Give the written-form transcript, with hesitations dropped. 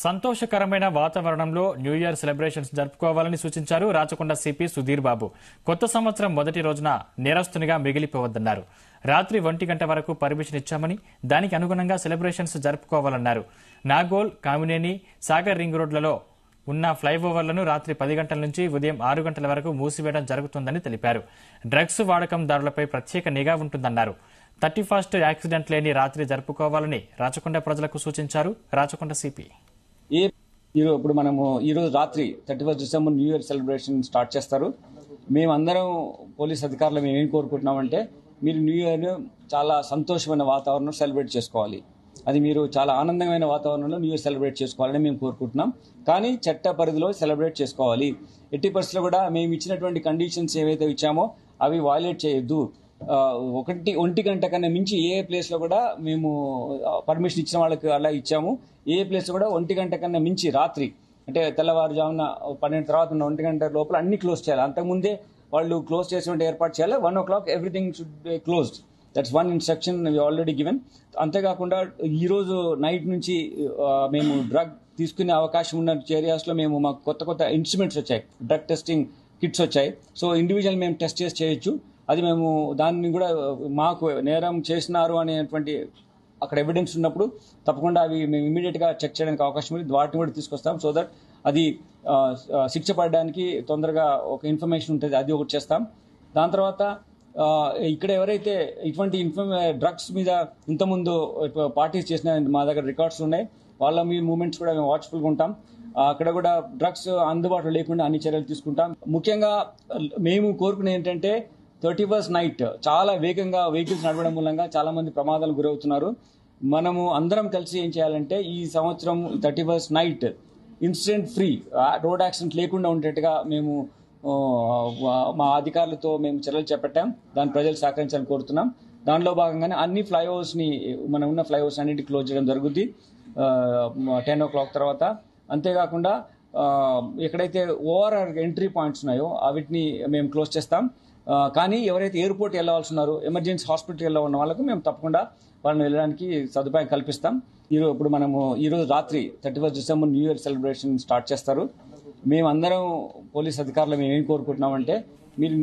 సంతోషకరమైన వాతావరణంలో new year celebrations జరుపుకోవాలని సూచించారు రాచకొండ సిపి సుధీర్ బాబు. కొత్త సంవత్సరం మొదటి రోజున నేరస్తునిగా మిగిలిపోవద్దన్నారు. రాత్రి 1 గంట వరకు పర్మిషన్ ఇచ్చామని దానికి అనుగుణంగా సెలబ్రేషన్స్ జరుపుకోవాలన్నారు. నాగోల్, కామినేని, సాగర్ రింగ్ రోడ్లలో ఉన్న ఫ్లైఓవర్లను రాత్రి 10 గంటల నుంచి ఉదయం 6 గంటల వరకు మూసివేయడం జరుగుతుందని తెలిపారు. డ్రగ్స్ వాడకందారులపై ప్రత్యేక నిఘా ఉంటుందన్నారు. 31st యాక్సిడెంట్ లేని రాత్రి జరుపుకోవాలని రాచకొండ ప్రజలకు సూచించారు రాచకొండ సిపి. ఇప్పుడు మనము ఈరోజు రాత్రి 31 December new year celebration start చేస్తారు. మేమందరం పోలీస్ అధికారులు మేము ఏం కోరుకుంటున్నామంటే మీరు న్యూ ఇయర్ చాలా సంతోషమైన వాతావరణం సెలబ్రేట్ చేసుకోవాలి. అది మీరు చాలా ఆనందమైన వాతావరణంలో న్యూ ఇయర్ సెలబ్రేట్ చేసుకోవాలని మేము కోరుకుంటున్నాం. కానీ చట్ట పరిధిలో సెలబ్రేట్ చేసుకోవాలి. ఎట్టి పరిస్థితుల్లో కూడా మేము ఇచ్చినటువంటి కండిషన్స్ ఏవైతే ఇచ్చామో అవి వైలేట్ చేయొద్దు. 1 గంట కన్నా మించి ఏ ప్లేస్లో కూడా మేము పర్మిషన్ ఇచ్చిన వాళ్ళకి అలా ఇచ్చాము. ఏ ప్లేస్ కూడా 1 గంట కన్నా మించి రాత్రి అంటే తెల్లవారుజామున 12 తర్వాత ఉన్న 1 గంట లోపల అన్ని క్లోజ్ చేయాలి. అంతకుముందే వాళ్ళు క్లోజ్ చేసేటువంటి ఏర్పాటు చేయాలి. 1 o'clock everything should be closed. That's one instruction already given. అంతేకాకుండా ఈరోజు నైట్ నుంచి మేము డ్రగ్ తీసుకునే అవకాశం ఉన్న ఏరియాస్లో మాకు కొత్త ఇన్స్ట్రుమెంట్స్ వచ్చాయి. డ్రగ్ టెస్టింగ్ కిట్స్ వచ్చాయి. సో ఇండివిజువల్ మేము టెస్ట్ చేసి చేయొచ్చు. అది మేము దాన్ని కూడా మాకు నేరం చేసినారు అనేటువంటి అక్కడ ఎవిడెన్స్ ఉన్నప్పుడు తప్పకుండా అవి మేము ఇమీడియట్గా చెక్ చేయడానికి అవకాశం ఉంది. వాటిని కూడా తీసుకొస్తాం. సో దట్ అది శిక్ష పడడానికి తొందరగా ఒక ఇన్ఫర్మేషన్ ఉంటుంది. అది ఒకటి చేస్తాం. దాని తర్వాత ఇక్కడ ఎవరైతే ఇటువంటి డ్రగ్స్ మీద ఇంతకుముందు పార్టీస్ చేసిన మా దగ్గర రికార్డ్స్ ఉన్నాయి. వాళ్ళ మీ మూమెంట్స్ కూడా మేము వాచ్ఫుల్గా ఉంటాం. అక్కడ కూడా డ్రగ్స్ అందుబాటులో లేకుండా అన్ని చర్యలు తీసుకుంటాం. ముఖ్యంగా మేము కోరుకునేది ఏంటంటే 31st నైట్ చాలా వేగంగా వెహికల్స్ నడవడం మూలంగా చాలా మంది ప్రమాదాలు గురవుతున్నారు. మనము అందరం కలిసి ఏం చేయాలంటే ఈ సంవత్సరం 31st night incident free, road accident లేకుండా ఉండేట్టుగా మేము మా అధికారులతో మేము చర్యలు చేపట్టాం. దాని ప్రజలు సహకరించాలని కోరుతున్నాం. దానిలో భాగంగానే అన్ని ఫ్లైఓవర్స్ని మనం ఉన్న ఫ్లైఓవర్స్ అన్నింటి క్లోజ్ చేయడం జరుగుద్ది 10 o'clock తర్వాత. అంతేకాకుండా ఎక్కడైతే ఓఆర్ఆర్ ఎంట్రీ పాయింట్స్ ఉన్నాయో వీటిని మేము క్లోజ్ చేస్తాం. కానీ ఎవరైతే ఎయిర్పోర్ట్ వెళ్ళవలసి ఉన్నారో, ఎమర్జెన్సీ హాస్పిటల్కి వెళ్ళ ఉన్న వాళ్ళకు మేము తప్పకుండా వాళ్ళని వెళ్ళడానికి సదుపాయం కల్పిస్తాం. ఇప్పుడు మనము ఈరోజు రాత్రి 31st December new year celebration start చేస్తారు. మేమందరం పోలీస్ అధికారులు మేము ఏం కోరుకుంటున్నామంటే మీరు